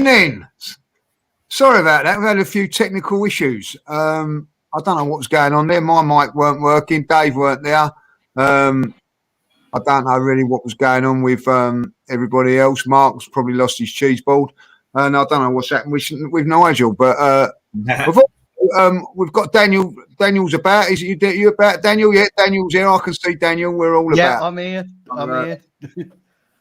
evening. Sorry about that. We've had a few technical issues. I don't know what was going on there. My mic weren't working. Dave weren't there. I don't know really what was going on with everybody else. Mark's probably lost his cheese board. And I don't know what's happened with Nigel. But we've got Daniel. Daniel's about. Is it you about, Daniel? Yeah, Daniel's here. I can see Daniel. We're all about. Yeah, I'm here. I'm here.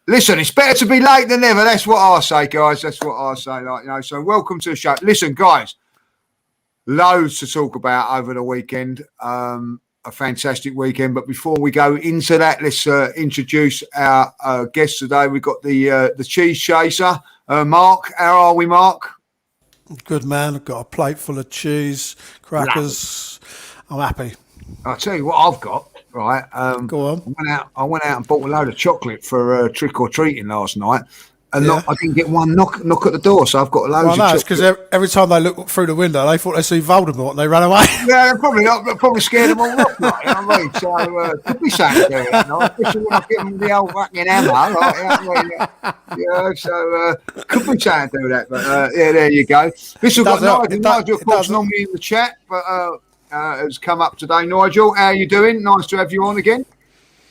Listen, it's better to be late than never. That's what I say, guys. That's what I say. So welcome to the show. Listen, guys, loads to talk about over the weekend. A fantastic weekend. But before we go into that, let's introduce our guest today. We've got the cheese chaser, Mark. How are we, Mark? Good, man. I've got a plate full of cheese, crackers. I'm happy. I'll tell you what I've got. Right. Go on. I went out and bought a load of chocolate for trick or treating last night, and I didn't get one knock at the door. So I've got loads of chocolate. Because every time they look through the window, they thought they see Voldemort and they ran away. Yeah, they're probably scared them all off. Right, you know what I mean? So could be something there, especially when I give them the old fucking hammer. Right, you know what I mean? Yeah, so could be something to do that. But there you go. This has got Nigel, of course, normally in the chat, but. Has come up today. Nigel, how are you doing? Nice to have you on again.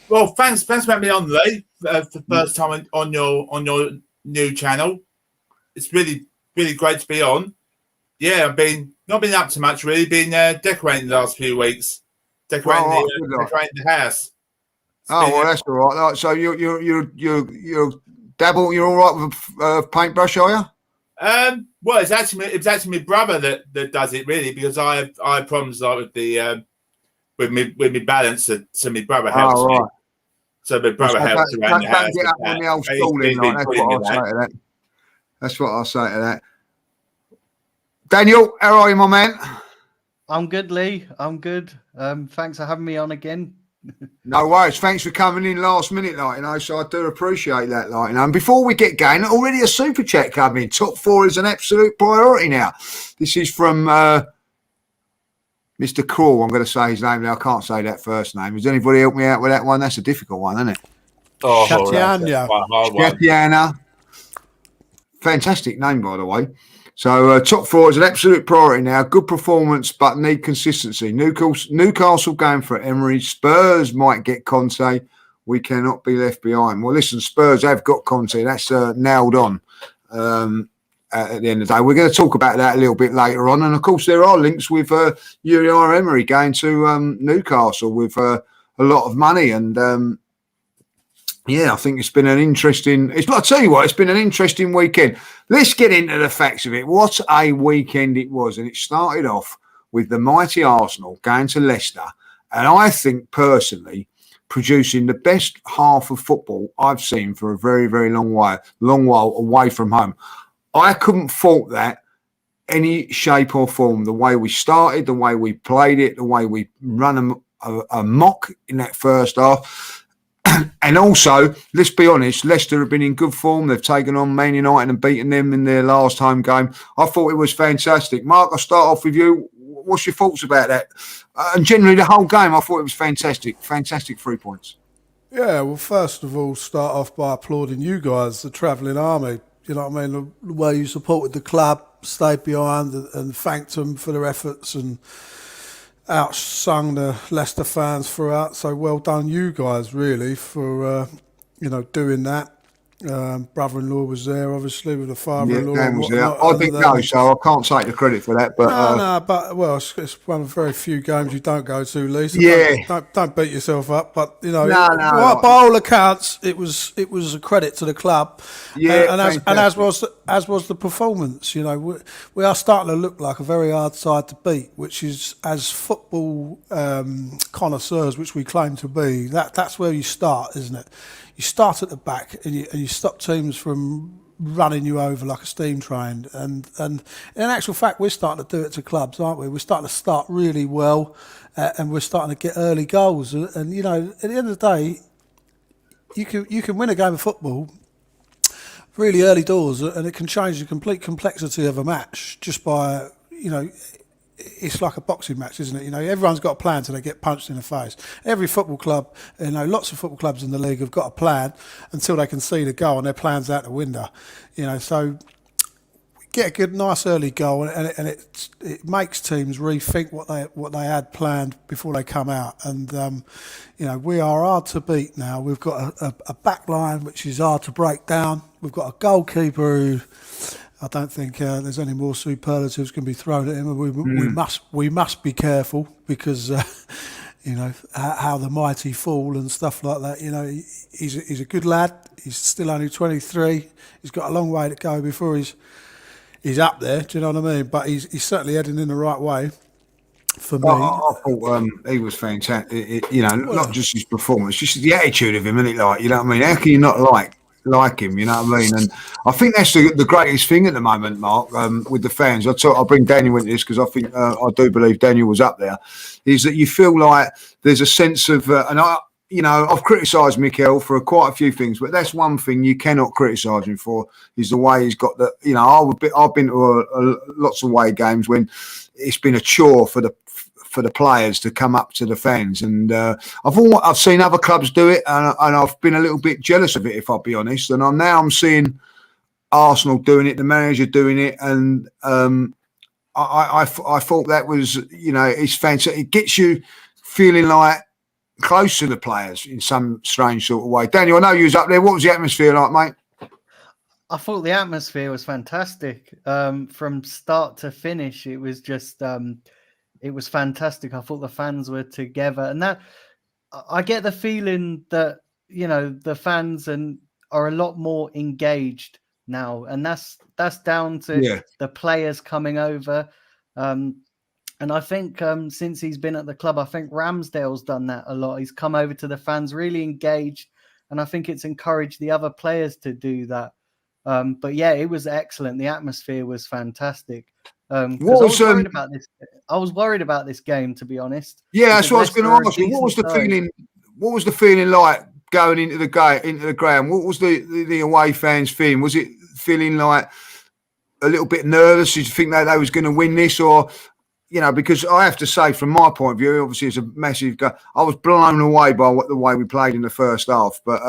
Well, thanks for having me on, Lee, for the first time on your new channel. It's really great to be on. Yeah, I've not been up to much really. Been decorating the last few weeks, decorating the house. Well, that's all right. So you dabble. You're all right with paintbrush, are you? Well, it's actually my brother that does it really, because I have problems with the with me balance, so my brother helps me. So my brother helps around the house. Get up on the old schooling, that's what I'll say to that. Daniel, how are you, my man? I'm good, Lee. I'm good. Thanks for having me on again. No worries. Thanks for coming in last minute, so I do appreciate that, And before we get going, already a super chat coming in. Top 4 is an absolute priority now. This is from Mr. Crawl. I'm going to say his name now. I can't say that first name. Does anybody help me out with that one? That's a difficult one, isn't it? Shatiana. Fantastic name, by the way. So top 4 is an absolute priority now. Good performance, but need consistency. Newcastle going for it. Emery. Spurs might get Conte. We cannot be left behind. Well, listen, Spurs have got Conte. That's nailed on at the end of the day. We're going to talk about that a little bit later on. And, of course, there are links with Uri Emery going to Newcastle with a lot of money. And, I think it's been an interesting. I'll tell you what, it's been an interesting weekend. Let's get into the facts of it. What a weekend it was, and it started off with the mighty Arsenal going to Leicester, and I think personally producing the best half of football I've seen for a very, very long while away from home. I couldn't fault that any shape or form. The way we started, the way we played it, the way we run a mock in that first half. And also, let's be honest, Leicester have been in good form. They've taken on Man United and beaten them in their last home game. I thought it was fantastic. Mark, I'll start off with you. What's your thoughts about that? And generally, the whole game, I thought it was fantastic. Fantastic 3 points. Yeah, well, first of all, start off by applauding you guys, the travelling army. You know what I mean? The way you supported the club, stayed behind and thanked them for their efforts and outsung the Leicester fans throughout. So well done you guys, really, for doing that. Brother-in-law was there, obviously, with the father-in-law. Yeah, Dan was there. I didn't go, so I can't take the credit for that. But it's one of the very few games you don't go to, Lee. So don't beat yourself up. But by all accounts, it was a credit to the club. Yeah, and as was the performance. We are starting to look like a very hard side to beat, which is, as football connoisseurs, which we claim to be. That's where you start, isn't it? You start at the back and you stop teams from running you over like a steam train. And in actual fact, we're starting to do it to clubs, aren't we? We're starting to start really well and we're starting to get early goals. And at the end of the day, you can win a game of football really early doors and it can change the complete complexity of a match just by, it's like a boxing match, isn't it? Everyone's got a plan until they get punched in the face. Every football club, lots of football clubs in the league have got a plan until they can see the goal and their plan's out the window. So get a good, nice early goal, and it makes teams rethink what they had planned before they come out. And we are hard to beat now. We've got a back line which is hard to break down. We've got a goalkeeper who I don't think there's any more superlatives can be thrown at him. We must be careful because how the mighty fall and stuff like that. He's a good lad. He's still only 23. He's got a long way to go before he's up there. Do you know what I mean? But he's certainly heading in the right way. For me, I thought he was fantastic. Not just his performance, just the attitude of him, isn't it? Like, you know what I mean? How can you not like him? You know what I mean? And I think that's the greatest thing at the moment, Mark, with the fans. I'll bring Daniel into this because I think I do believe Daniel was up there. Is that you feel like there's a sense of, I've criticised Mikel for quite a few things, but that's one thing you cannot criticise him for is the way he's got the. I've been to lots of away games when it's been a chore for the players to come up to the fans, and I've seen other clubs do it, and I've been a little bit jealous of it, if I'll be honest. And I'm seeing Arsenal doing it, the manager doing it, and I thought that was, it's fantastic. It gets you feeling like close to the players in some strange sort of way. Daniel, I know you was up there. What was the atmosphere like, mate? I thought the atmosphere was fantastic from start to finish. It was just. It was fantastic. I thought the fans were together, and that I get the feeling that the fans are a lot more engaged now, and that's down to the players coming over. And I think since he's been at the club, I think Ramsdale's done that a lot. He's come over to the fans, really engaged, and I think it's encouraged the other players to do that. But yeah, it was excellent. The atmosphere was fantastic. I was worried about this game, to be honest. Yeah, that's what I was going to ask you. What was the feeling? What was the feeling like going into the ground? What was the away fans feeling? Was it feeling like a little bit nervous? Did you think that they was going to win this, or because I have to say, from my point of view, obviously it's a massive goal. I was blown away by the way we played in the first half. But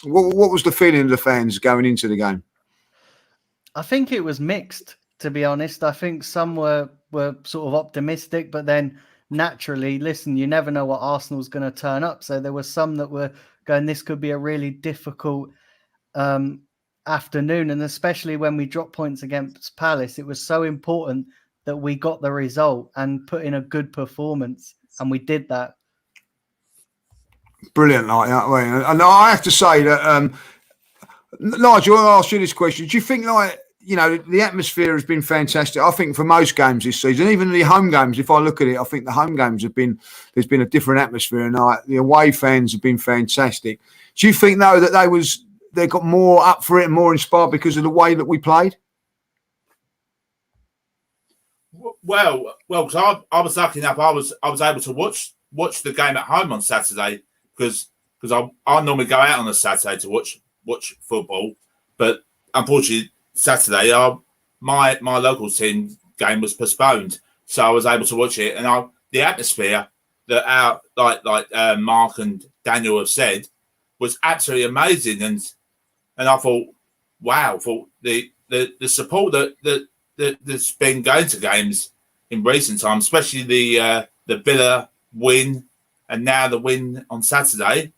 what was the feeling of the fans going into the game? I think it was mixed. To be honest, I think some were sort of optimistic, but then naturally, listen, you never know what Arsenal's going to turn up. So there were some that were going, this could be a really difficult afternoon. And especially when we dropped points against Palace, it was so important that we got the result and put in a good performance. And we did that. Brilliant. Like that. And I have to say that, Nigel, I'll ask you this question. Do you think the atmosphere has been fantastic? I think for most games this season, even the home games, if I look at it, I think the home games there's been a different atmosphere, and the away fans have been fantastic. Do you think though that they got more up for it and more inspired because of the way that we played? Well, because I was lucky enough, I was able to watch the game at home on Saturday because I normally go out on a Saturday to watch football, but unfortunately Saturday, my local team game was postponed, so I was able to watch it. And the atmosphere that like Mark and Daniel have said was absolutely amazing. And I thought, wow, for the support that's been going to games in recent times, especially the Villa win and now the win on Saturday,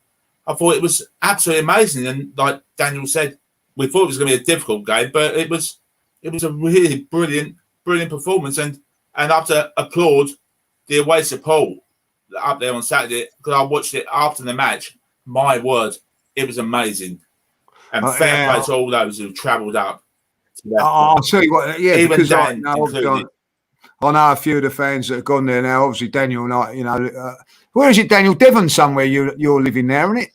I thought it was absolutely amazing. And like Daniel said, we thought it was going to be a difficult game, but it was a really brilliant performance, and I have to applaud the away support up there on Saturday because I watched it after the match. My word, it was amazing, and fair play to all those who travelled up. I'll tell you what, yeah, even because Dan I know a few of the fans that have gone there now. Obviously, Daniel and I, where is it, Daniel? Devon somewhere. You're living there, isn't it?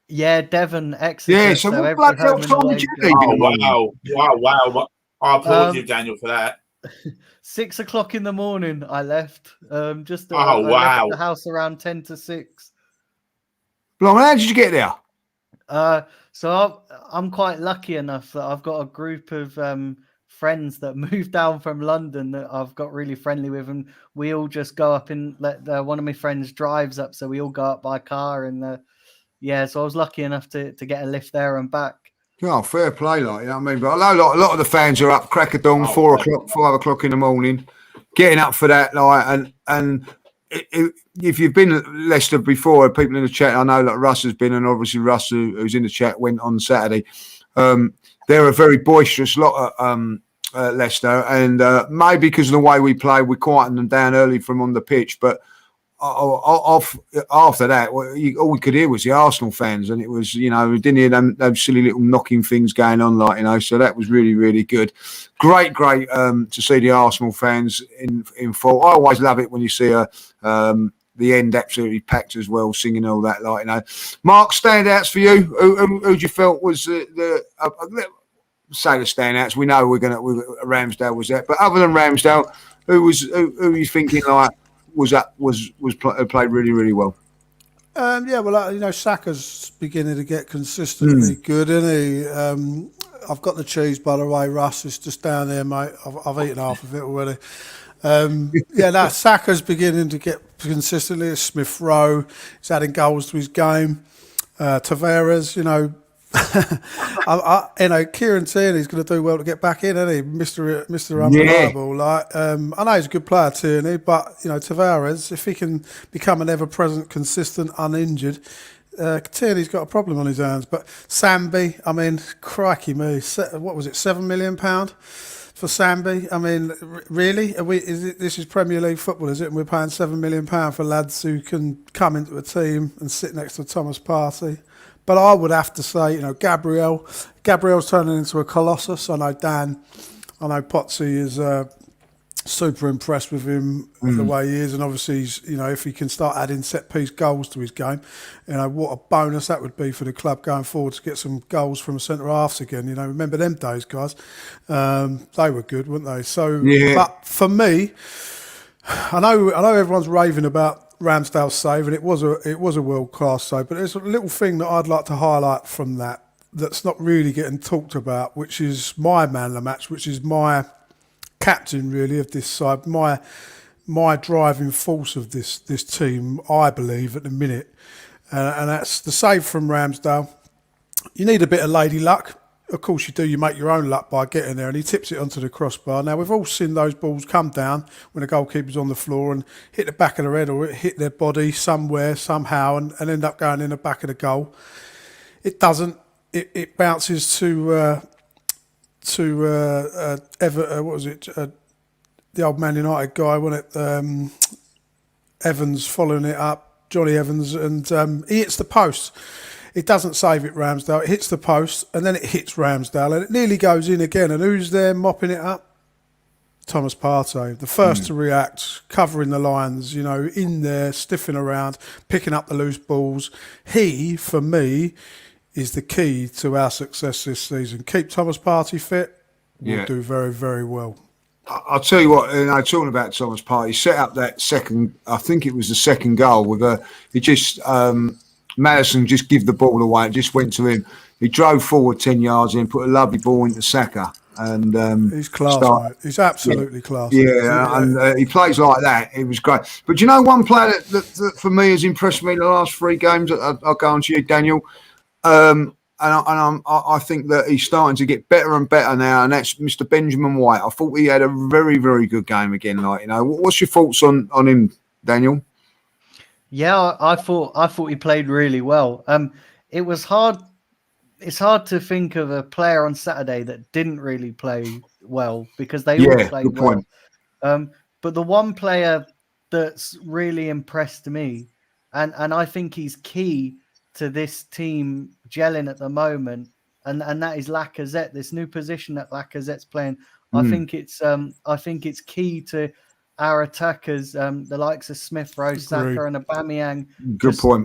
Yeah, Devon, Exeter. Yeah, so what bloody hell time did you leave in the morning? Wow. I applaud you, Daniel, for that. 6 o'clock in the morning, I left. I left the house around 10 to 6. Blimey, how did you get there? So I'm quite lucky enough that I've got a group of friends that moved down from London that I've got really friendly with, and we all just go up and let one of my friends drives up, so we all go up by car and. So I was lucky enough to get a lift there and back. Oh, fair play, like, you know what I mean? But I know a lot of the fans are up crack of dawn, 4 o'clock, 5 o'clock in the morning, getting up for that, like, and if you've been at Leicester before, people in the chat, I know that Russ has been, and obviously Russ, who's in the chat, went on Saturday. They're a very boisterous lot at Leicester, and maybe because of the way we play, we quieten them down early from on the pitch, but after that, all we could hear was the Arsenal fans, and it was, we didn't hear those silly little knocking things going on, like, so that was really, really good. Great to see the Arsenal fans in full. I always love it when you see the end absolutely packed as well, singing all that, like, Mark, standouts for you? Who you felt was the say the standouts? We know Ramsdale was that, but other than Ramsdale, who are you thinking like played really, really well? Saka's beginning to get consistently good, isn't he? I've got the cheese, by the way, Russ. It's just down there, mate. I've eaten half of it already. Saka's beginning to get consistently. Smith Rowe, he's adding goals to his game. Tavares, Kieran Tierney's going to do well to get back in, isn't he? Mr. Unreliable. Yeah. I know he's a good player, Tierney, but Tavares, if he can become an ever-present, consistent, uninjured, Tierney's got a problem on his hands. But Sambi, I mean, crikey me, what was it, £7 million for Sambi? I mean, really? This is Premier League football, is it? And we're paying £7 million for lads who can come into a team and sit next to Thomas Partey. But I would have to say, Gabriel's turning into a colossus. I know Potsy is super impressed with him the way he is, and obviously, if he can start adding set-piece goals to his game, what a bonus that would be for the club going forward to get some goals from centre halves again. Remember them days, guys? They were good, weren't they? So, yeah. But for me, I know everyone's raving about Ramsdale's save, and it was a world-class save, but there's a little thing that I'd like to highlight from that's not really getting talked about, which is my man of the match, which is my captain really of this side, my driving force of this team, I believe, at the minute, and that's the save from Ramsdale. You need a bit of lady luck. Of course you do. You make your own luck by getting there, and he tips it onto the crossbar. Now, we've all seen those balls come down when the goalkeeper's on the floor and hit the back of their head or hit their body somewhere, somehow, and end up going in the back of the goal. It doesn't. It bounces to what was it? The old Man United guy, wasn't it? Evans following it up, Johnny Evans, and he hits the post. It doesn't save it, Ramsdale. It hits the post, and then it hits Ramsdale, and it nearly goes in again. And who's there mopping it up? Thomas Partey, the first to react, covering the lines, in there, stiffing around, picking up the loose balls. He, for me, is the key to our success this season. Keep Thomas Partey fit, we'll do very, very well. I'll tell you what, talking about Thomas Partey, set up that second, I think it was the second goal, he just... Madison just give the ball away. It just went to him. He drove forward 10 yards and put a lovely ball into Saka. And he's class, mate. He's absolutely class. Yeah, and he plays like that. It was great. But one player that for me has impressed me in the last 3 games. I'll go on to you, Daniel. I think that he's starting to get better and better now, and that's Mr. Benjamin White. I thought he had a very, very good game again. What's your thoughts on him, Daniel? Yeah, I thought he played really well. It was hard. It's hard to think of a player on Saturday that didn't really play well, because they all played well. But the one player that's really impressed me, and I think he's key to this team gelling at the moment, and that is Lacazette. This new position that Lacazette's playing, I think it's key to our attackers, the likes of Smith Rowe, Saka, and Aubameyang,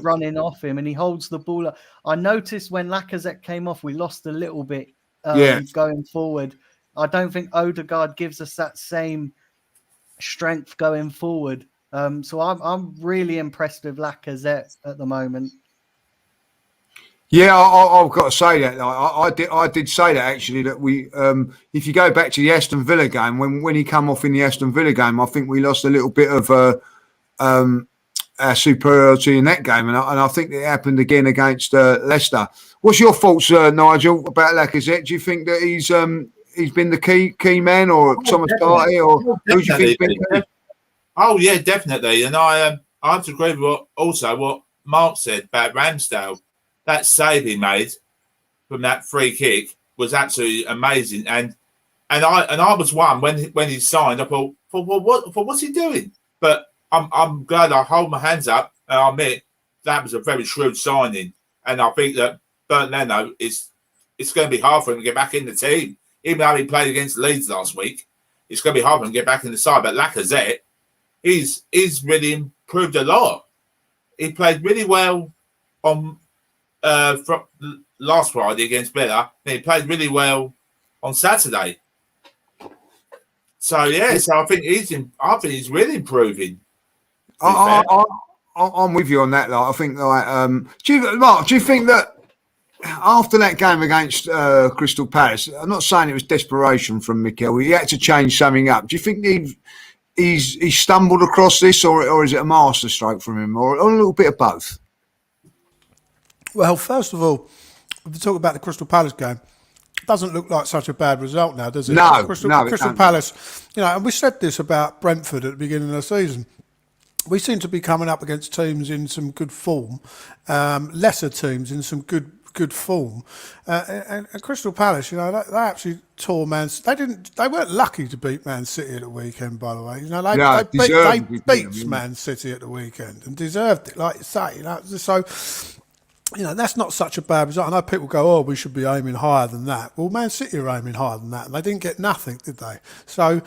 running off him, and he holds the ball up. I noticed when Lacazette came off, we lost a little bit going forward. I don't think Odegaard gives us that same strength going forward. So I'm really impressed with Lacazette at the moment. Yeah, I've got to say that. I did say that actually, that we, if you go back to the Aston Villa game, when he came off in the Aston Villa game, I think we lost a little bit of our superiority in that game, and I think it happened again against Leicester. What's your thoughts, Nigel, about Lacazette? Do you think that he's been the key man, or Thomas Partey, or who do you think's been key? Oh yeah, definitely. And I have to agree with what Mark said about Ramsdale. That save he made from that free kick was absolutely amazing. And I was one when he signed. I thought, what's he doing? But I'm glad I hold my hands up and I admit that was a very shrewd signing. And I think that Bernd Leno it's going to be hard for him to get back in the team. Even though he played against Leeds last week, it's going to be hard for him to get back in the side. But Lacazette, he's really improved a lot. He played really well on from last Friday against Villa. And he played really well on Saturday. So yeah, I think he's really improving. I'm with you on that. Like, I think, Mark, do you think that after that game against Crystal Palace, I'm not saying it was desperation from Mikel, he had to change something up. Do you think he's stumbled across this, or is it a masterstroke from him, or a little bit of both? Well, first of all, if we talk about the Crystal Palace game, it doesn't look like such a bad result now, does it? No, Crystal Palace, and we said this about Brentford at the beginning of the season. We seem to be coming up against teams in some good form, lesser teams in some good form, and Crystal Palace, they actually tore They weren't lucky to beat Man City at the weekend, by the way. They beat Man City at the weekend and deserved it, like you say. So that's not such a bad result. I know people go, "Oh, we should be aiming higher than that." Well, Man City are aiming higher than that, and they didn't get nothing, did they? So.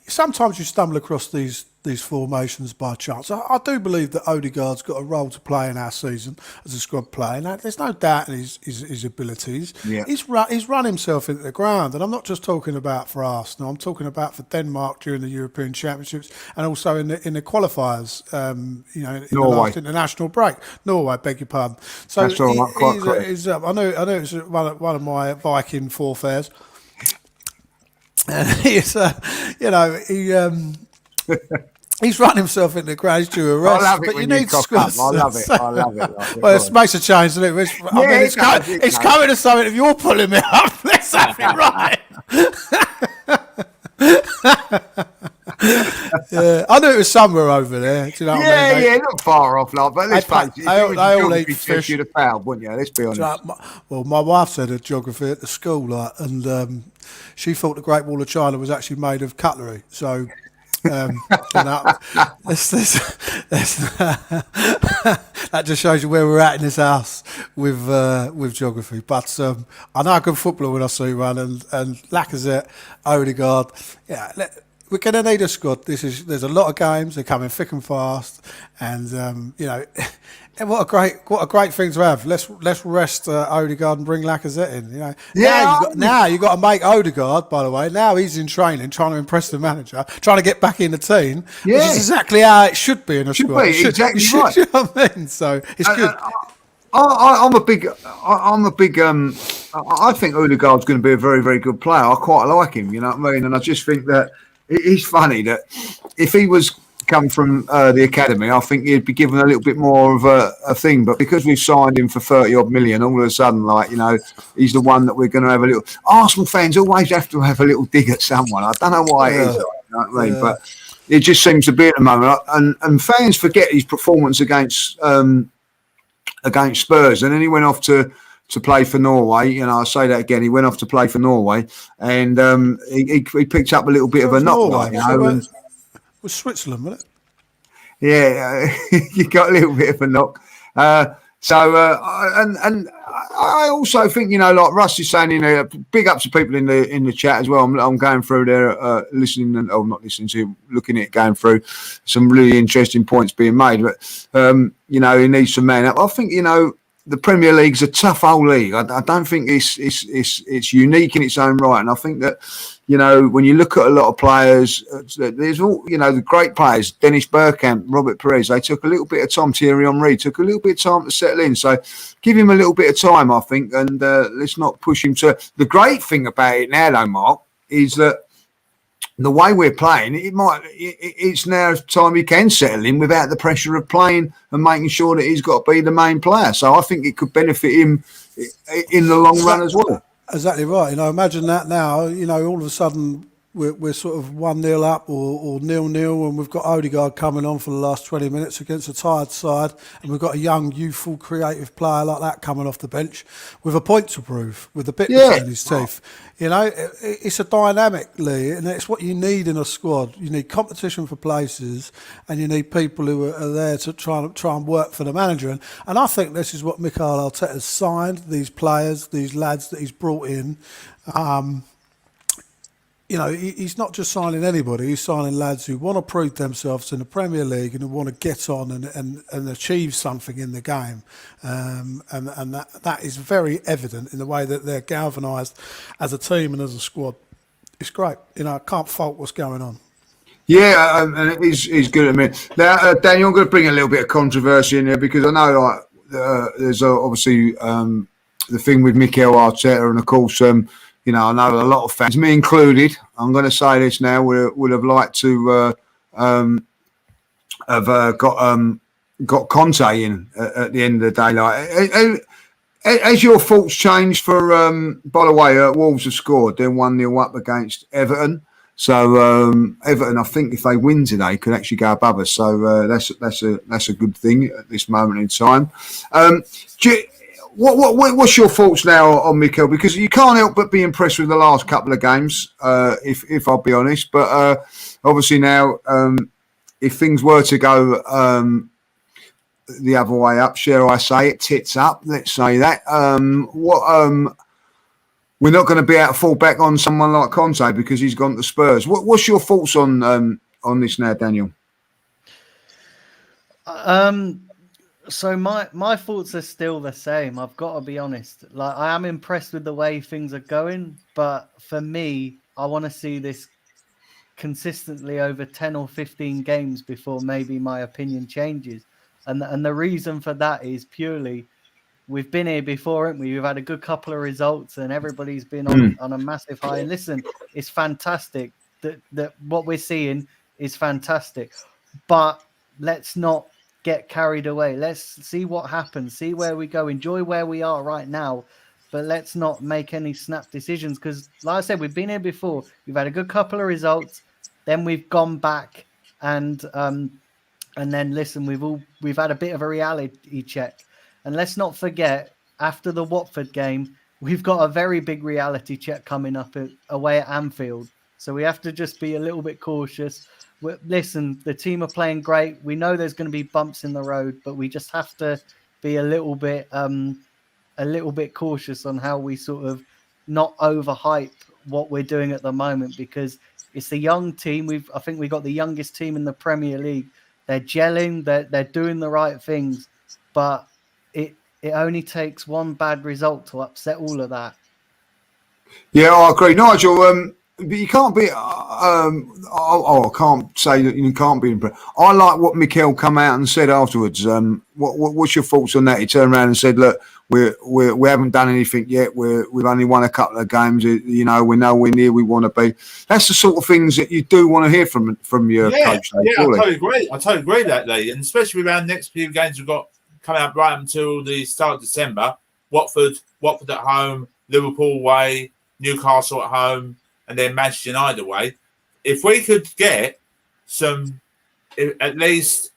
Sometimes you stumble across these formations by chance. I do believe that Odegaard's got a role to play in our season as a squad player. Now, there's no doubt in his abilities. Yeah. He's run himself into the ground, and I'm not just talking about for Arsenal. I'm talking about for Denmark during the European Championships and also in the qualifiers. In the last international break. Norway, beg your pardon. So that's all right, quite correct. I know it's one of my Viking forefares. And he's run himself in the ground. He's due arrest, but you need squads. I love it. Well, it makes a change, doesn't it? It's coming to something. If you're pulling me up, let's have it right. Yeah, I knew it was somewhere over there. Do you know what I mean? Yeah, not far off, like, but let's face it. They all eat fish. You'd have fouled, wouldn't you? Let's be honest. Well, my wife said her geography at the school, and she thought the Great Wall of China was actually made of cutlery. So that just shows you where we're at in this house with geography. But I know a good footballer when I see one, and Lacazette, Odegaard, we're going to need a squad. There's a lot of games. They're coming thick and fast, and and what a great thing to have. Let's rest Odegaard and bring Lacazette in. Now you got to make Odegaard. By the way, now he's in training, trying to impress the manager, trying to get back in the team. Yeah. Which is exactly how it should be in a squad. Exactly right. You know what I mean? So it's good. I'm a big. I think Odegaard's going to be a very, very good player. I quite like him. You know what I mean? And I just think that it's funny that if he was come from the academy, I think he'd be given a little bit more of a thing. But because we've signed him for 30 odd million, all of a sudden, he's the one that we're going to have a little. Arsenal fans always have to have a little dig at someone. I don't know why it is. You know what I mean? But it just seems to be at the moment, and fans forget his performance against Spurs, and then he went off to play for Norway. I say that again. He went off to play for Norway, and he picked up a little bit of a knock. It was Switzerland, wasn't it? Yeah, you got a little bit of a knock. And I also think, like Russ is saying, big up to people in the chat as well. I'm going through there, listening, not listening to, looking at, going through some really interesting points being made. But he needs some man up. I think the Premier League's a tough old league. I don't think it's unique in its own right, and I think that when you look at a lot of players, there's all the great players, Dennis Bergkamp, Robert Perez. They took a little bit of time. Thierry Henry took a little bit of time to settle in. So give him a little bit of time, I think, and let's not push him to. The great thing about it now, though, Mark, is that the way we're playing, it's now time he can settle in without the pressure of playing and making sure that he's got to be the main player. So I think it could benefit him in the long run as well. Exactly right. Imagine that now. All of a sudden we're sort of 1-0 up or 0-0, and we've got Odegaard coming on for the last 20 minutes against a tired side, and we've got a young, youthful, creative player like that coming off the bench with a point to prove, with a bit between his teeth. It's a dynamic league, and it's what you need in a squad. You need competition for places, and you need people who are there to try and work for the manager. And I think this is what Mikel Arteta has signed, these players, these lads that he's brought in. He's not just signing anybody, he's signing lads who want to prove themselves in the Premier League and who want to get on and achieve something in the game. And that is very evident in the way that they're galvanised as a team and as a squad. It's great. I can't fault what's going on. Yeah, and he's good at me. Now, Daniel, I'm going to bring a little bit of controversy in there because I know there's obviously the thing with Mikel Arteta, and of course, I know a lot of fans, me included, I'm going to say this now, would have liked to have got Conte in at the end of the day. Like, has your thoughts changed for, by the way, Wolves have scored. They're 1-0 up against Everton. So Everton, I think if they win today, could actually go above us. So that's a good thing at this moment in time. What's your thoughts now on Mikel? Because you can't help but be impressed with the last couple of games, if I'll be honest. But obviously now, if things were to go the other way up, shall I say it, tits up, let's say that. We're not going to be able to fall back on someone like Conte because he's gone to Spurs. What's your thoughts on this now, Daniel? So my thoughts are still the same. I've got to be honest. Like, I am impressed with the way things are going, but for me, I want to see this consistently over 10 or 15 games before maybe my opinion changes. And the reason for that is purely we've been here before, haven't we? We've had a good couple of results and everybody's been on a massive high. And listen, it's fantastic that what we're seeing is fantastic. But let's not get carried away. Let's see what happens, see where we go, enjoy where we are right now, but let's not make any snap decisions because, like I said, we've been here before. We've had a good couple of results, then we've gone back and then listen, we've had a bit of a reality check. And let's not forget, after the Watford game, we've got a very big reality check coming up away at Anfield. So we have to just be a little bit cautious. Listen, the team are playing great. We know there's going to be bumps in the road, but we just have to be a little bit cautious on how we sort of not overhype what we're doing at the moment because it's a young team. I think we've got the youngest team in the Premier League. They're gelling. They're doing the right things, but it only takes one bad result to upset all of that. Yeah, I agree, Nigel. But you can't be. I can't say that you can't be impressed. I like what Mikel come out and said afterwards. What's your thoughts on that? He turned around and said, "Look, we haven't done anything yet. We've only won a couple of games. We're nowhere near we want to be." That's the sort of things that you do want to hear from your coach. Yeah, I totally agree. I totally agree that, Lee, and especially around the next few games we've got coming up right until the start of December. Watford at home, Liverpool away, Newcastle at home. And then Manchester United away. If we could get at least,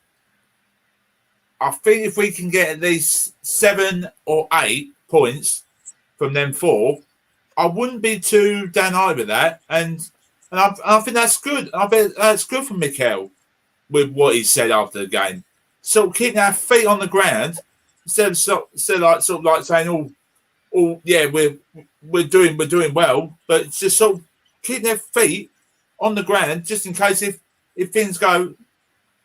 I think if we can get at least 7 or 8 points from them 4, I wouldn't be too down eyed with that. And I think that's good. I bet that's good for Mikel with what he said after the game. So keeping our feet on the ground instead of saying, we're doing well, but it's just sort of keeping their feet on the ground just in case if things go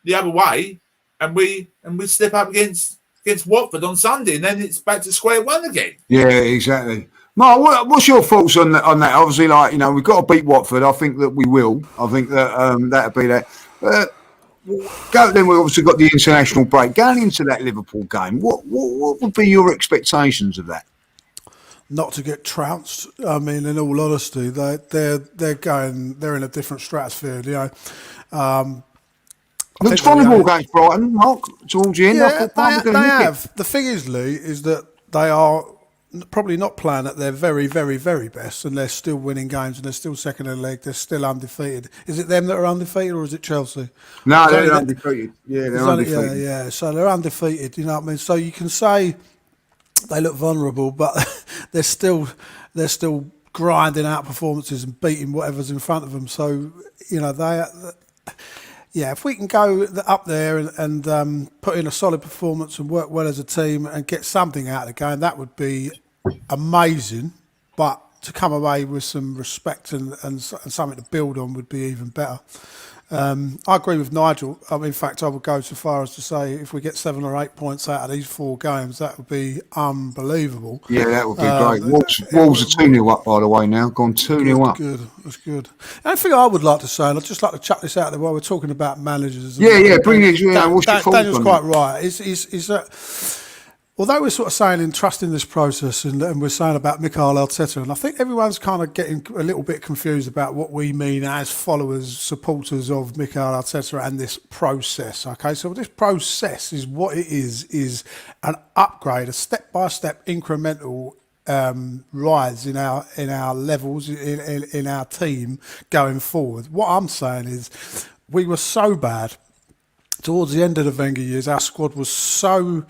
the other way and we slip up against Watford on Sunday and then it's back to square one again. Yeah, exactly. Mark, what's your thoughts on that? Obviously, we've got to beat Watford. I think that we will. I think that that'll be that. Then we've obviously got the international break. Going into that Liverpool game, what would be your expectations of that? not to get trounced. I mean, in all honesty, they're in a different stratosphere. You know, Looks vulnerable against Brighton, Mark, towards the end. I yeah, thought they have. The thing is, Lee, is that they are probably not playing at their very, very, very best, and they're still winning games, and they're still second in the league. They're still undefeated. Is it them that are undefeated, or is it Chelsea? No, they're undefeated. Yeah, they're undefeated. Yeah. So they're undefeated. You know what I mean? So you can say they look vulnerable, but they're still grinding out performances and beating whatever's in front of them. So you know yeah, if we can go up there and put in a solid performance and work well as a team and get something out of the game, that would be amazing. But to come away with some respect and something to build on would be even better. I agree with Nigel. In fact, I would go so far as to say if we get 7 or 8 points out of these 4 games, that would be unbelievable. Yeah, that would be great. Wolves are 2-0 up, by the way, now. Gone 2-0 up. That's good. And I think I would like to say, and I'd just like to chuck this out there while we're talking about managers. Bring it. What's your thoughts Daniel's on quite it? right. Is that... Although we're sort of saying in trusting this process and we're saying about Mikel Arteta, and I think everyone's kind of getting a little bit confused about what we mean as followers, supporters of Mikel Arteta and this process. Okay, so this process is what it is an upgrade, a step-by-step incremental rise in our levels, in our team going forward. What I'm saying is we were so bad towards the end of the Wenger years. Our squad was so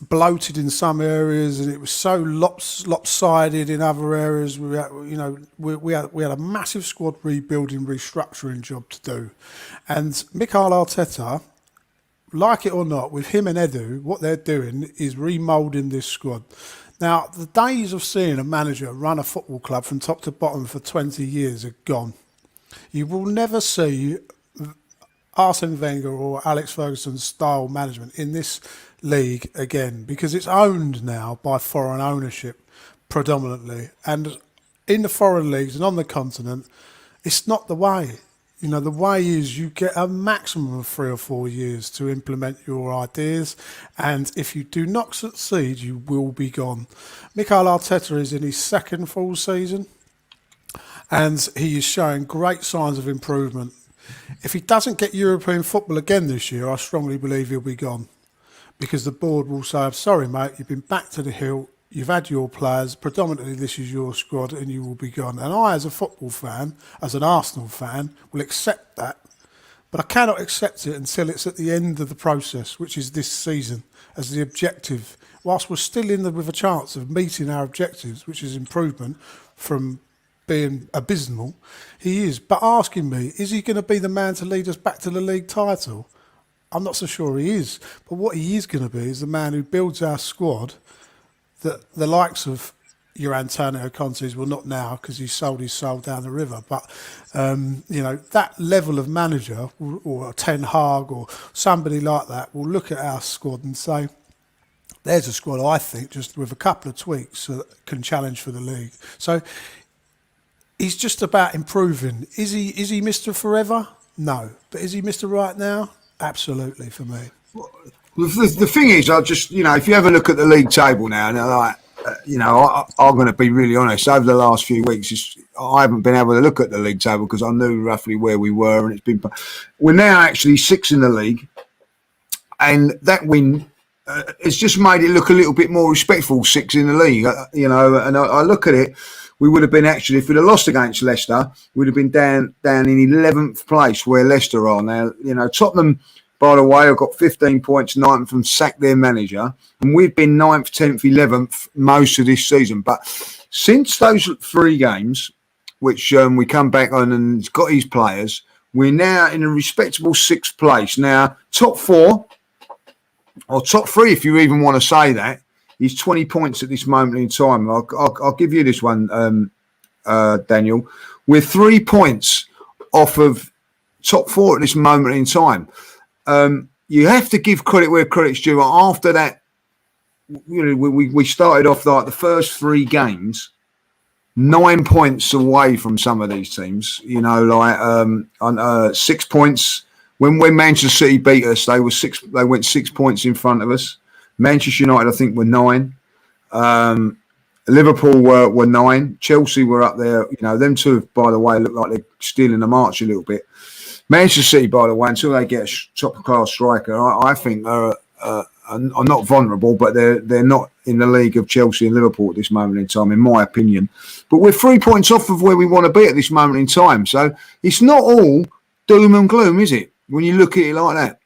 bloated in some areas, and it was so lopsided in other areas. We had a massive squad rebuilding, restructuring job to do, and Mikel Arteta, like it or not, with him and Edu, what they're doing is remoulding this squad. Now, the days of seeing a manager run a football club from top to bottom for 20 years are gone. You will never see Arsene Wenger or Alex Ferguson's style management in this league again, because it's owned now by foreign ownership predominantly, and in the foreign leagues and on the continent, it's not the way. You know, the way is you get a maximum of 3 or 4 years to implement your ideas, and if you do not succeed, you will be gone. Mikel Arteta is in his 2nd full season, and he is showing great signs of improvement. If he doesn't get European football again this year, I strongly believe he'll be gone, because the board will say, I'm sorry, mate, you've been back to the hill, you've had your players, predominantly this is your squad, and you will be gone. And I, as a football fan, as an Arsenal fan, will accept that, but I cannot accept it until it's at the end of the process, which is this season, as the objective. Whilst we're still with a chance of meeting our objectives, which is improvement from being abysmal, he is. But asking me, is he going to be the man to lead us back to the league title? I'm not so sure he is. But what he is going to be is the man who builds our squad that the likes of your Antonio Conte's, well, not now because he sold his soul down the river, but that level of manager or a Ten Hag or somebody like that will look at our squad and say, there's a squad, I think, just with a couple of tweaks that can challenge for the league. So he's just about improving. Is he Mr. Forever? No. But is he Mr. Right now? Absolutely, for me. The thing is, I just, if you have a look at the league table now, and I'm going to be really honest. Over the last few weeks, I haven't been able to look at the league table because I knew roughly where we were, and we're now actually 6th in the league, and that win has just made it look a little bit more respectful. 6th in the league, and I look at it. We would have been actually, if we'd have lost against Leicester, we'd have been down in 11th place where Leicester are now. Tottenham, by the way, have got 15 points, 9th, and sacked their manager. And we've been 9th, 10th, 11th most of this season. But since those 3 games, which we come back on and got his players, we're now in a respectable 6th place. Now, top 4, or top 3, if you even want to say that, is 20 points at this moment in time. I'll give you this one, Daniel. We're 3 points off of top 4 at this moment in time. You have to give credit where credit's due. After that, we started off like the first 3 games 9 points away from some of these teams. 6 points. When Manchester City beat us, they went 6 points in front of us. Manchester United, I think, were 9. Liverpool were 9. Chelsea were up there. You know, them two, by the way, look like they're still in the march a little bit. Manchester City, by the way, until they get a top-class striker, I think are not vulnerable, but they're not in the league of Chelsea and Liverpool at this moment in time, in my opinion. But we're 3 points off of where we want to be at this moment in time. So it's not all doom and gloom, is it? When you look at it like that.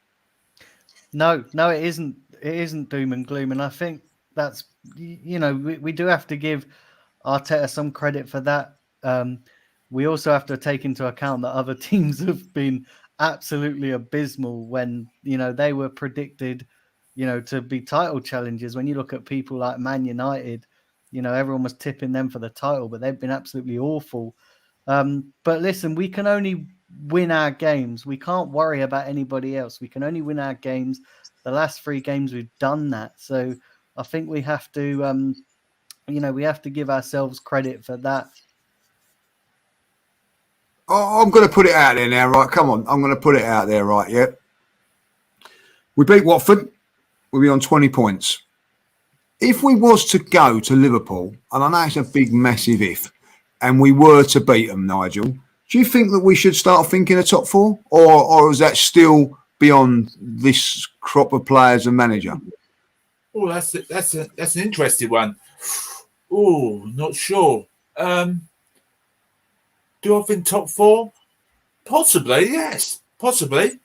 No, it isn't. It isn't doom and gloom, and I think that's, you know, we do have to give Arteta some credit for that. We also have to take into account that other teams have been absolutely abysmal when, you know, they were predicted, you know, to be title challengers. When you look at people like Man United, you know, everyone was tipping them for the title, but they've been absolutely awful. But listen, we can only win our games. We can't worry about anybody else. We can only win our games. The last 3 games we've done that. So I think we have to, you know, we have to give ourselves credit for that. Oh, I'm going to put it out there now, right? Come on, I'm going to put it out there, right? Yeah. We beat Watford. We'll be on 20 points. If we was to go to Liverpool, and I know it's a big, massive if, and we were to beat them, Nigel, do you think that we should start thinking of top 4? Or is that still beyond this crop of players and manager? Oh, that's an interesting one. Oh, not sure. Do I think top 4? Possibly, yes. Possibly.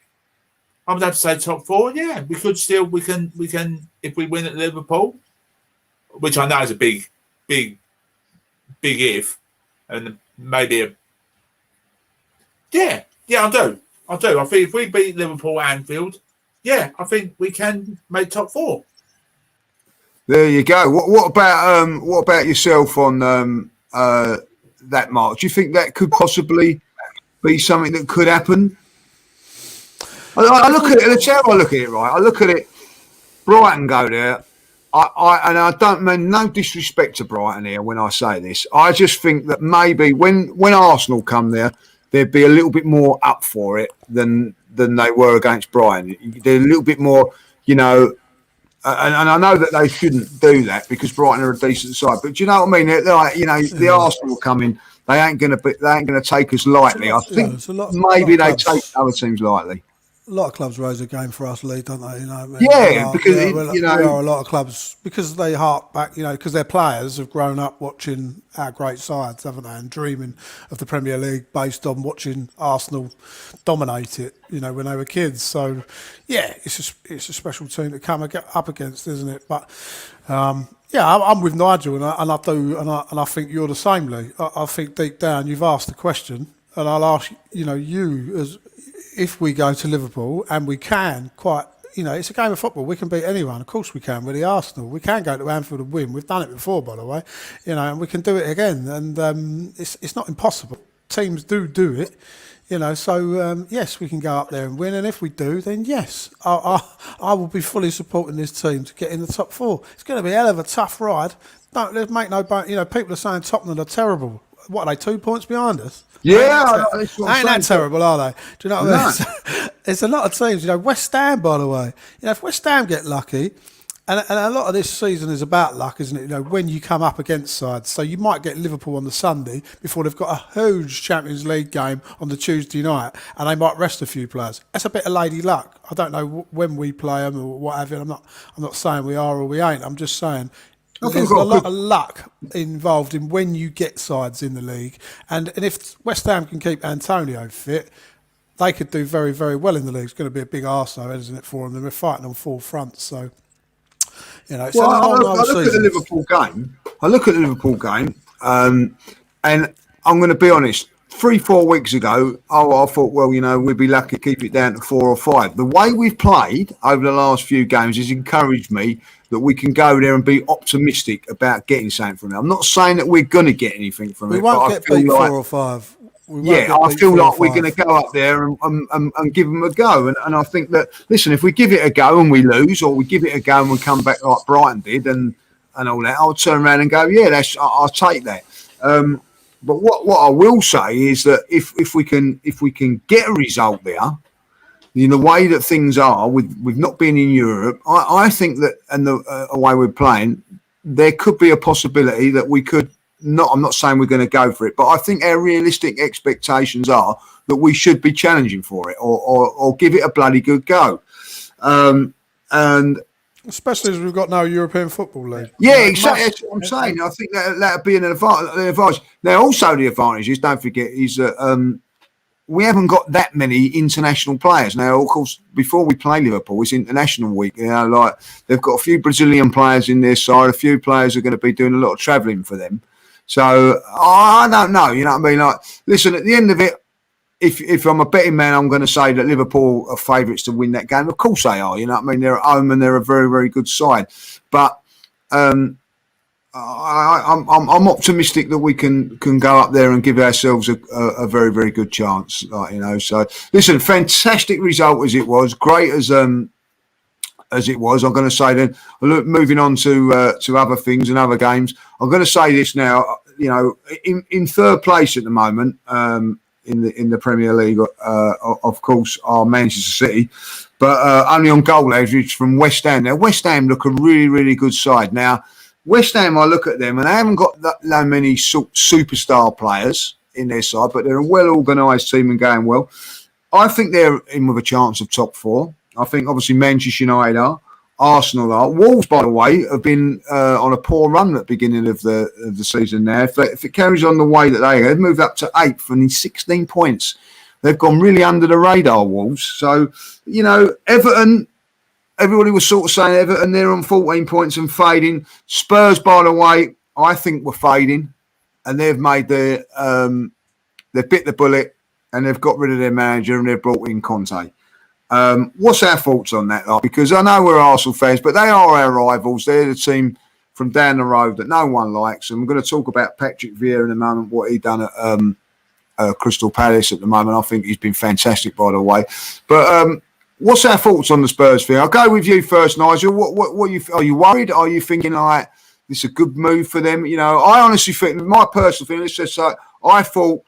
I would have to say top 4. Yeah, we can if we win at Liverpool, which I know is a big if, and maybe I do. I think if we beat Liverpool at Anfield, yeah, I think we can make top 4. There you go. What about yourself on that, Mark? Do you think that could possibly be something that could happen? I look at it. That's how I look at it. Right, I look at it. Brighton go there. I don't mean no disrespect to Brighton here when I say this. I just think that maybe when Arsenal come there, they'd be a little bit more up for it than they were against Brighton. They're a little bit more, you know. And I know that they shouldn't do that because Brighton are a decent side. But do you know what I mean? They're like, you know, the Arsenal coming, they ain't going to take us lightly. I think maybe they take other teams lightly. A lot of clubs raise a game for us, Lee, don't they? You know, I mean, yeah, because there are a lot of clubs because they hark back, you know, because their players have grown up watching our great sides, haven't they, and dreaming of the Premier League based on watching Arsenal dominate it, you know, when they were kids. So, yeah, it's a special team to come up against, isn't it? But yeah, I'm with Nigel, and I think you're the same, Lee. I think deep down you've asked the question, and I'll ask you as. If we go to Liverpool and we can it's a game of football. We can beat anyone. Of course we can. We're the Arsenal. We can go to Anfield and win. We've done it before, by the way, and we can do it again. And it's not impossible. Teams do it, So yes, we can go up there and win. And if we do, then yes, I will be fully supporting this team to get in the top 4. It's going to be a hell of a tough ride. Let's make no bones. People are saying Tottenham are terrible. What are they, 2 points behind us? Yeah, ain't that terrible, are they? Do you know what I mean? It's a lot of teams. West Ham, by the way. If West Ham get lucky, and a lot of this season is about luck, isn't it? When you come up against sides. So you might get Liverpool on the Sunday before they've got a huge Champions League game on the Tuesday night, and they might rest a few players. That's a bit of lady luck. I don't know when we play them or what have you. I'm not saying we are or we ain't. I'm just saying. There's a lot of luck involved in when you get sides in the league. And if West Ham can keep Antonio fit, they could do very, very well in the league. It's going to be a big arse, though, isn't it, for them? They're fighting on 4 fronts. So, it's I long look at the Liverpool game. And I'm going to be honest. 3-4 weeks ago, I thought, we'd be lucky to keep it down to 4 or 5. The way we've played over the last few games has encouraged me that we can go there and be optimistic about getting something from it. I'm not saying that we're going to get anything from it. We won't get beat 4 or 5. I feel like we're going to go up there and give them a go. And I think that, listen, if we give it a go and we lose, or we give it a go and we come back like Brighton did and all that, I'll turn around and go, I'll take that. But what I will say is that if we can get a result there, in the way that things are with not being in Europe, I think that and the way we're playing, there could be a possibility that we could not. I'm not saying we're going to go for it, but I think our realistic expectations are that we should be challenging for it or give it a bloody good go. And especially as we've got no European Football League. yeah, exactly. That's what I'm saying. I think that'd be an advantage. Now, also the advantage is, don't forget, is that we haven't got that many international players. Now, of course, before we play Liverpool, it's international week. You know, like they've got a few Brazilian players in their side. A few players are going to be doing a lot of travelling for them. So I don't know. You know what I mean? Like, listen, at the end of it, if I'm a betting man, I'm going to say that Liverpool are favourites to win that game. Of course they are. You know what I mean? They're at home and they're a very, very good side. But I'm optimistic that we can go up there and give ourselves a very, very good chance. Like, you know, so listen, fantastic result as it was, great as it was. I'm going to say then, look, moving on to other things and other games. I'm going to say this now. You know, in third place at the moment. In the Premier League, of course, are Manchester City, but only on goal average from West Ham. Now, West Ham look a really, really good side. Now, West Ham, I look at them, and they haven't got that many superstar players in their side, but they're a well-organised team and going well. I think they're in with a chance of top four. I think, obviously, Manchester United are. Arsenal are. Wolves, by the way, have been on a poor run at the beginning of the season now. If it carries on the way that they've moved up to 8th and in 16 points. They've gone really under the radar, Wolves. So, you know, Everton, everybody was sort of saying Everton, they're on 14 points and fading. Spurs, by the way, I think were fading. And they've made they've bit the bullet and they've got rid of their manager and they've brought in Conte. What's our thoughts on that? Like, because I know we're Arsenal fans, but they are our rivals. They're the team from down the road that no one likes. And we're going to talk about Patrick Vieira in a moment, what he done at Crystal Palace at the moment. I think he's been fantastic, by the way. But what's our thoughts on the Spurs thing? I'll go with you first, Nigel. What are you worried? Are you thinking like this is a good move for them? You know, I honestly think, my personal feeling is just like, I thought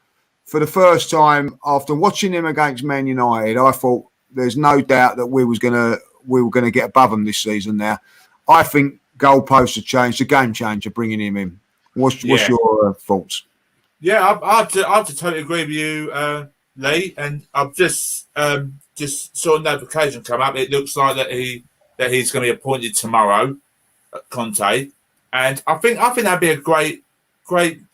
for the first time after watching them against Man United, I thought, there's no doubt that we were going to get above them this season. Now, I think goalposts have changed. The game changer, bringing him in. What's your thoughts? Yeah, I have to totally agree with you, Lee. And I've just saw a notification come up. It looks like that he's going to be appointed tomorrow, Conte. And I think that'd be a great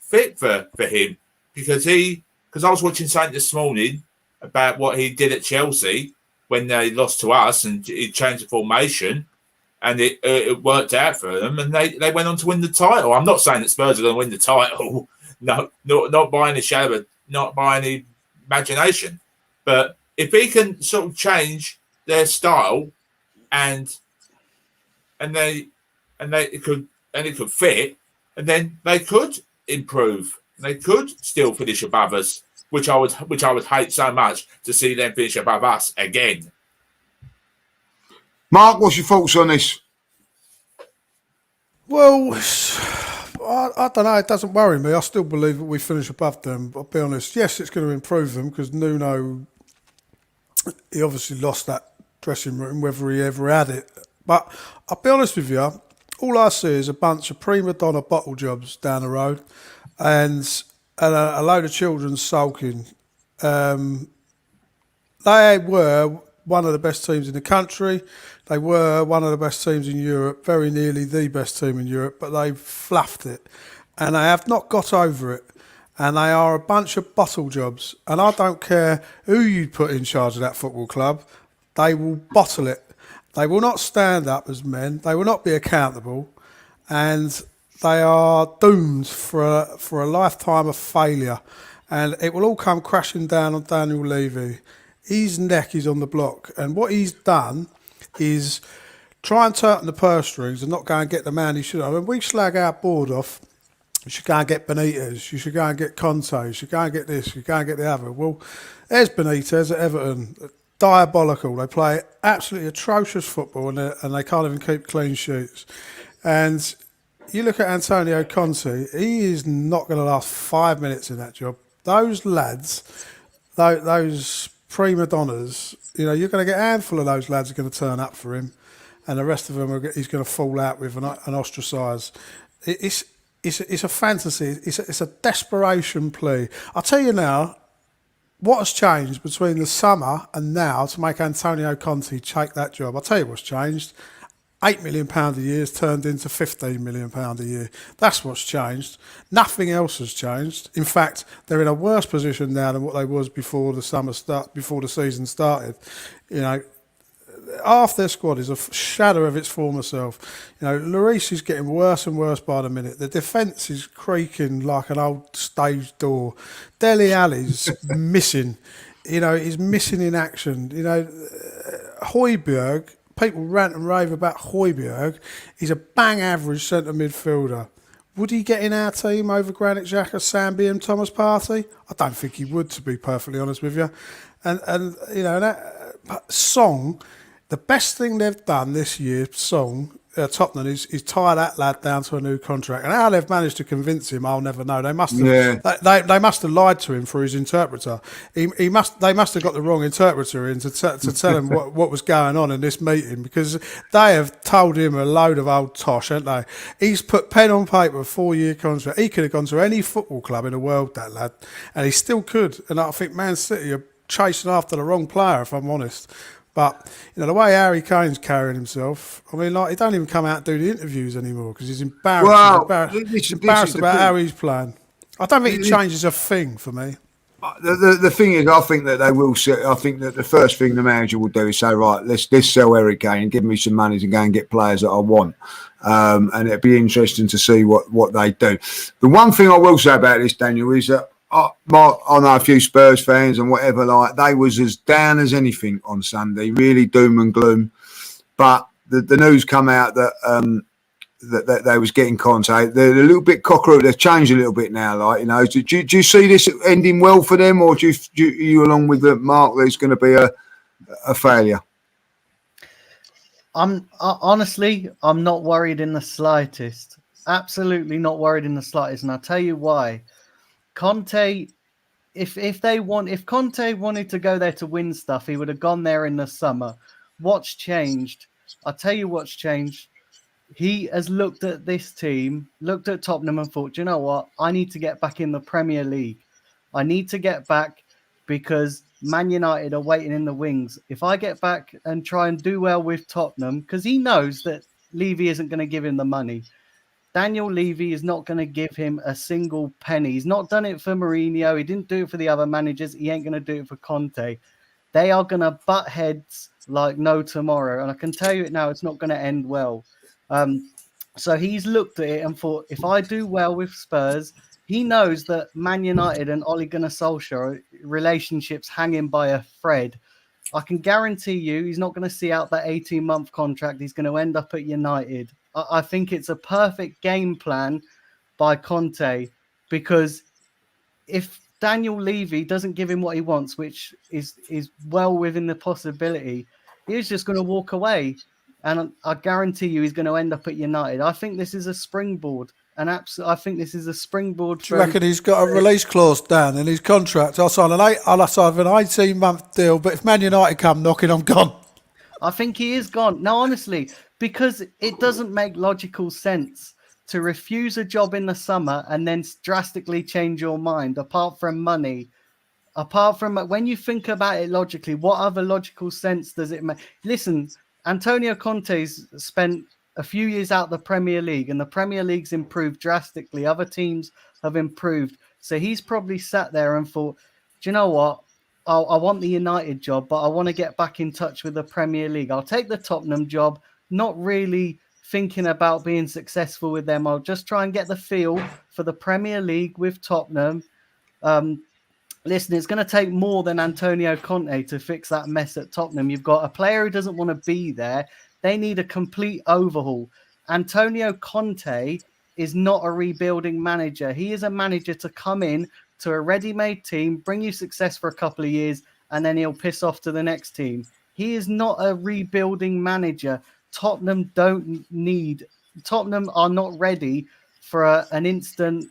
fit for him because I was watching something this morning about what he did at Chelsea when they lost to us, and he changed the formation, and it worked out for them, and they went on to win the title. I'm not saying that Spurs are going to win the title, no, not by any shadow, not by any imagination. But if he can sort of change their style, and it could fit, and then they could improve. They could still finish above us. Which I would hate so much to see them finish above us again. Mark, what's your thoughts on this? Well, I don't know. It doesn't worry me. I still believe that we finish above them. I'll be honest. Yes, it's going to improve them because Nuno, he obviously lost that dressing room, whether he ever had it. But I'll be honest with you. All I see is a bunch of prima donna bottle jobs down the road, and a load of children sulking. They were one of the best teams in the country. They were one of the best teams in Europe, very nearly the best team in Europe, but they fluffed it. And they have not got over it. And they are a bunch of bottle jobs. And I don't care who you put in charge of that football club, they will bottle it. They will not stand up as men. They will not be accountable. And they are doomed for a lifetime of failure, and it will all come crashing down on Daniel Levy. His neck is on the block, and what he's done is try and tighten the purse strings and not go and get the man he should have. When we slag our board off, you should go and get Benitez, you should go and get Conte, you should go and get this, you should go and get the other. Well, there's Benitez at Everton. Diabolical. They play absolutely atrocious football, and they can't even keep clean sheets. And you look at Antonio Conte, he is not going to last 5 minutes in that job. Those lads, those prima donnas, you know, you're going to get a handful of those lads are going to turn up for him. and the rest of them he's going to fall out with and ostracise. It's a fantasy. It's a desperation plea. I'll tell you now, what has changed between the summer and now to make Antonio Conte take that job? I'll tell you what's changed. £8 million a year has turned into £15 million a year. That's what's changed. Nothing else has changed. In fact, they're in a worse position now than what they was before before the season started. You know, half their squad is a shadow of its former self. You know, Lloris is getting worse and worse by the minute. The defence is creaking like an old stage door. Dele Alli's missing. You know, he's missing in action. You know, Højbjerg, people rant and rave about Højbjerg. He's a bang average centre midfielder. Would he get in our team over Granit Xhaka, Sambi and Thomas Partey? I don't think he would, to be perfectly honest with you. And you know, that Song... The best thing they've done this year, Tottenham, is tie that lad down to a new contract. And how they've managed to convince him, I'll never know. They must have, they must have lied to him through his interpreter. They must have got the wrong interpreter in to tell him what was going on in this meeting, because they have told him a load of old tosh, haven't they? He's put pen on paper, a 4-year contract. He could have gone to any football club in the world, that lad, and he still could. And I think Man City are chasing after the wrong player, if I'm honest. But, you know, the way Harry Kane's carrying himself, I mean, like, he don't even come out and do the interviews anymore because he's embarrassed. Well, he's embarrassed about how he's playing. I don't think it changes a thing for me. The thing is, I think that they will. I think that the first thing the manager will do is say, right, let's sell Harry Kane and give me some money to go and get players that I want. And it'd be interesting to see what they do. The one thing I will say about this, Daniel, is that I know a few Spurs fans and whatever, like, they was as down as anything on Sunday, really doom and gloom. But the news come out that that they was getting contact. They're a little bit cockroach. They've changed a little bit now. Like, you know, do you see this ending well for them, or do you along with the Mark, there's going to be a failure? Honestly, I'm not worried in the slightest. Absolutely not worried in the slightest, and I'll tell you why. Conte, if Conte wanted to go there to win stuff, he would have gone there in the summer. What's changed? I'll tell you what's changed. He has looked at this team, looked at Tottenham and thought, you know what? I need to get back in the Premier League. I need to get back because Man United are waiting in the wings. If I get back and try and do well with Tottenham, because he knows that Levy isn't going to give him the money. Daniel Levy is not going to give him a single penny. He's not done it for Mourinho. He didn't do it for the other managers. He ain't going to do it for Conte. They are going to butt heads like no tomorrow. And I can tell you it now, it's not going to end well. So he's looked at it and thought, if I do well with Spurs, he knows that Man United and Ole Gunnar Solskjaer relationships hanging by a thread. I can guarantee you he's not going to see out that 18-month contract. He's going to end up at United. I think it's a perfect game plan by Conte, because if Daniel Levy doesn't give him what he wants, which is well within the possibility, he's just going to walk away. And I guarantee you he's going to end up at United. I think this is a springboard. I think this is a springboard. Do you reckon he's got a release clause down in his contract? I'll sign an 18-month deal, but if Man United come knocking, I'm gone. I think he is gone. No, honestly, because it doesn't make logical sense to refuse a job in the summer and then drastically change your mind, apart from money. Apart from, when you think about it logically, what other logical sense does it make? Listen, Antonio Conte's spent a few years out the Premier League, and the Premier League's improved drastically. Other teams have improved. So he's probably sat there and thought, do you know what? I want the United job, but I want to get back in touch with the Premier League. I'll take the Tottenham job, not really thinking about being successful with them. I'll just try and get the feel for the Premier League with Tottenham. Listen, it's going to take more than Antonio Conte to fix that mess at Tottenham. You've got a player who doesn't want to be there. They need a complete overhaul. Antonio Conte is not a rebuilding manager. He is a manager to come in to a ready-made team, bring you success for a couple of years, and then he'll piss off to the next team. He is not a rebuilding manager. Tottenham are not ready for an instant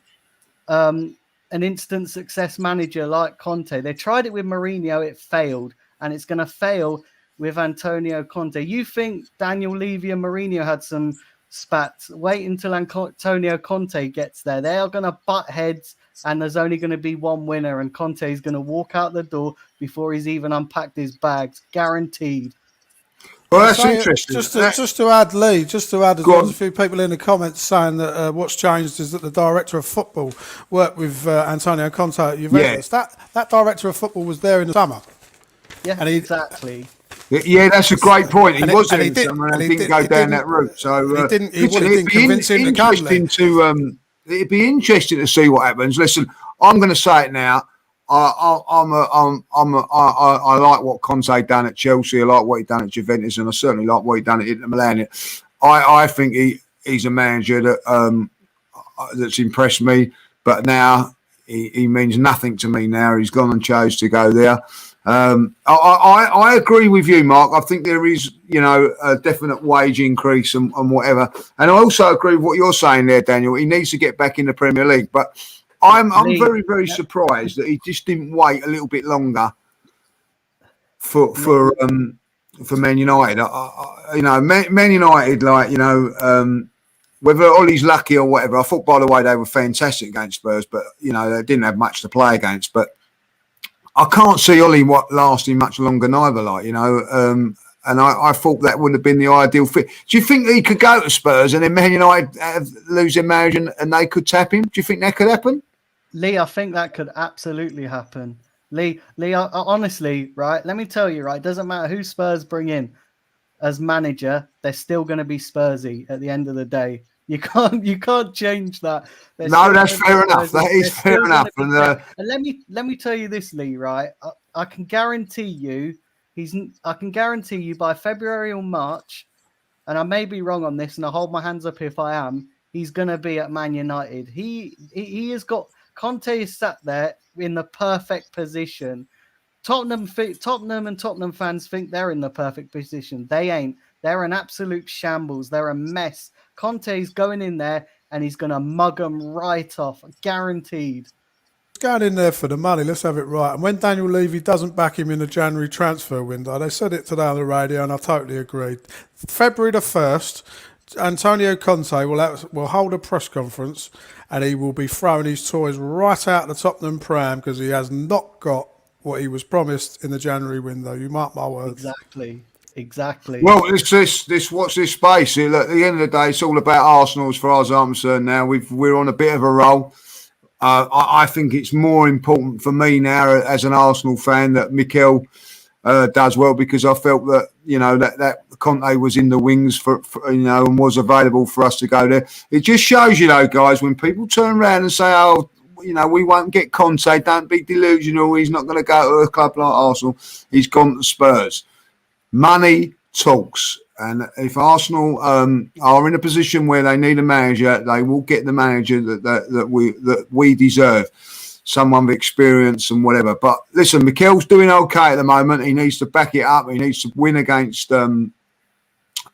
success manager like Conte. They tried it with Mourinho, it failed, and it's going to fail. with Antonio Conte. You think Daniel Levy and Mourinho had some spats? Wait until Antonio Conte gets there. They are going to butt heads, and there's only going to be one winner, and Conte is going to walk out the door before he's even unpacked his bags. Guaranteed. Well, that's interesting. Just to add, Lee, there's a few people in the comments saying that what's changed is that the director of football worked with Antonio Conte at Juventus. Yeah. That director of football was there in the summer. Yeah, and exactly. Yeah, that's a great point. He was there in didn't- summer and and he didn't did- go he down didn't- that route. So he didn't it'd be convince him to come, Lee. It'd be interesting to see what happens. Listen, I'm going to say it now. I like what Conte done at Chelsea. I like what he done at Juventus, and I certainly like what he done at Inter Milan. I think he's a manager that that's impressed me. But now he means nothing to me. Now he's gone and chose to go there. I agree with you, Mark. I think there is, a definite wage increase and whatever. And I also agree with what you're saying there, Daniel. He needs to get back in the Premier League, but I'm very, very surprised that he just didn't wait a little bit longer for Man United. Man United, whether Ollie's lucky or whatever. I thought, by the way, they were fantastic against Spurs, but they didn't have much to play against. But I can't see Ollie lasting much longer neither. And I thought that would have been the ideal fit. Do you think he could go to Spurs and then Man United lose their marriage and they could tap him? Do you think that could happen? Lee, I think that could absolutely happen. Lee, honestly, right? Let me tell you, right? It doesn't matter who Spurs bring in as manager, they're still going to be Spursy at the end of the day. You can't change that. No, that's fair enough. That is fair enough. And let me tell you this, Lee. Right? I can guarantee you, by February or March, and I may be wrong on this, and I hold my hands up if I am. He's going to be at Man United. He has got. Conte is sat there in the perfect position. Tottenham and Tottenham fans think they're in the perfect position. They ain't. They're an absolute shambles. They're a mess. Conte's going in there and he's going to mug them right off. Guaranteed. Going in there for the money, let's have it right. And when Daniel Levy doesn't back him in the January transfer window, they said it today on the radio and I totally agreed. February the 1st, Antonio Conte will hold a press conference and he will be throwing his toys right out the Tottenham pram because he has not got what he was promised in the January window. You mark my words. Exactly. Well, this watch this space. At the end of the day, it's all about Arsenal as far as I'm concerned now. We're on a bit of a roll. I think it's more important for me now as an Arsenal fan that Mikel does well because I felt that that Conte was in the wings for and was available for us to go there. It just shows guys, when people turn around and say, "Oh, we won't get Conte. Don't be delusional. He's not going to go to a club like Arsenal. He's gone to Spurs." Money talks, and if Arsenal are in a position where they need a manager, they will get the manager that we deserve. Someone with experience and whatever. But listen, Mikel's doing okay at the moment. He needs to back it up. He needs to win against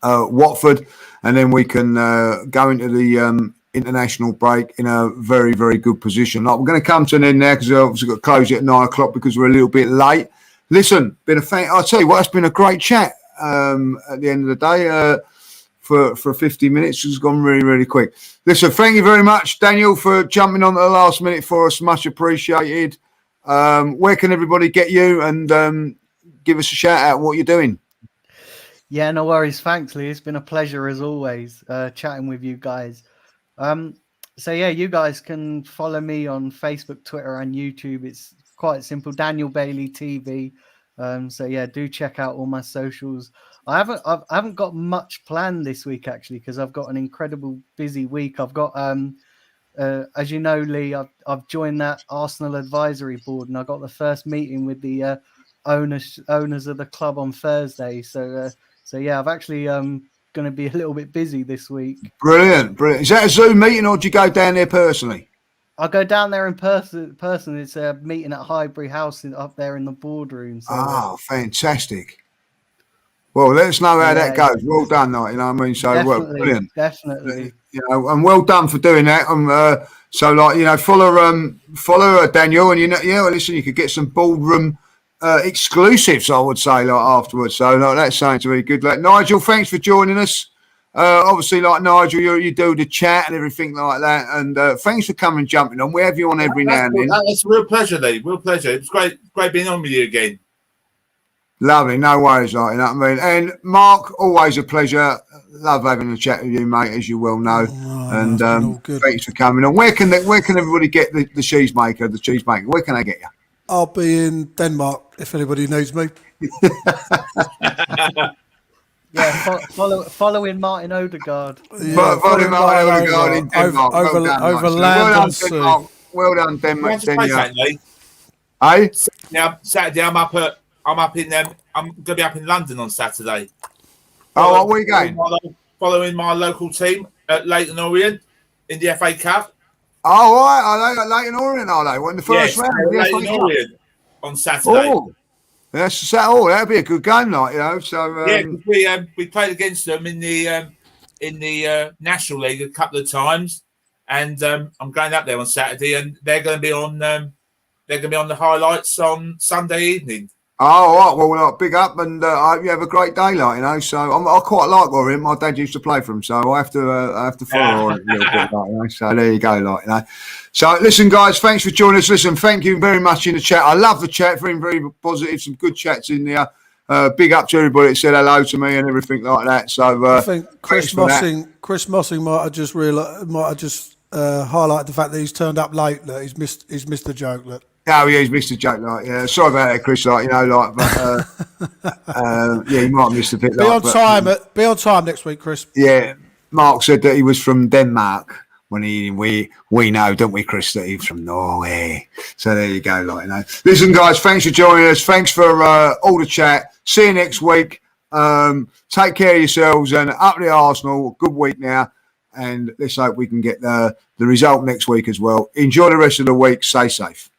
Watford, and then we can go into the international break in a very, very good position. We're going to come to an end now because we've obviously got to close it at 9 o'clock because we're a little bit late. Listen, I'll tell you what, it's been a great chat at the end of the day. For 50 minutes, it's gone really, really quick. Listen, thank you very much, Daniel, for jumping on at the last minute for us. Much appreciated. Where can everybody get you and give us a shout out what you're doing? Yeah, no worries. Thanks, Lee. It's been a pleasure as always chatting with you guys. So yeah, you guys can follow me on Facebook, Twitter, and YouTube. It's quite simple, Daniel Bailey TV. So yeah, do check out all my socials. I haven't got much planned this week actually because I've got an incredible busy week. I've got as you know, Lee, I've joined that Arsenal advisory board and I got the first meeting with the owners of the club on Thursday. So yeah, I've actually going to be a little bit busy this week. Brilliant. Is that a Zoom meeting or do you go down there personally? I'll go down there in person. It's a meeting at Highbury House up there in the boardroom. So, fantastic. Well, let us know how that goes. Well done, you know what I mean? So, brilliant. Definitely. And well done for doing that. So, follow Daniel, and listen, you could get some boardroom exclusives, I would say, like afterwards. So like, that's something to be good. Like Nigel, thanks for joining us. Obviously, like Nigel, you do the chat and everything like that. And thanks for coming and jumping on. We have you on every now and then. It's a real pleasure, Lee. Real pleasure. It's great being on with you again. Lovely, no worries, like, you know what I mean. And Mark, always a pleasure. Love having a chat with you, mate, as you well know. And thanks for coming on. Where can everybody get the cheesemaker? Where can they get you? I'll be in Denmark if anybody needs me. Yeah, following Martin Odegaard. Yeah, following Martin Odegaard in Denmark. Over land and sea. Well done, Denmark. Hey? Yeah, Saturday I'm up in I'm gonna be up in London on Saturday. Oh, where are you going? Following my local team at Leighton Orient in the FA Cup. Oh, right. Are they at Leighton Orient, are they? Well, in the first round. Leighton Orient on Saturday. Oh, that'll be a good game night, you know. So we played against them in the National League a couple of times, and I'm going up there on Saturday, and they're going to be on the highlights on Sunday evening. Oh, right. Well, big up, and I hope you have a great day, like, you know. So I quite like Orient. My dad used to play for him, so I have to follow Orient a little bit, like, you know. So there you go, like, you know. So listen, guys, thanks for joining us. Listen, thank you very much in the chat. I love the chat, very, very positive. Some good chats in there. Big up to everybody that said hello to me and everything like that. So I think Chris Mossing might have just highlighted the fact that he's turned up late. That he's missed the joke. Look. Oh yeah, he's missed a joke. Like, yeah, sorry about that, Chris. Like, you know, like, but yeah, you might have missed a bit. Be on time next week, Chris. Yeah, Mark said that he was from Denmark. When we know, don't we, Chris, that he's from Norway. So there you go, like, you know. Listen, guys, thanks for joining us. Thanks for all the chat. See you next week. Take care of yourselves and up the Arsenal. Good week now, and let's hope we can get the result next week as well. Enjoy the rest of the week. Stay safe.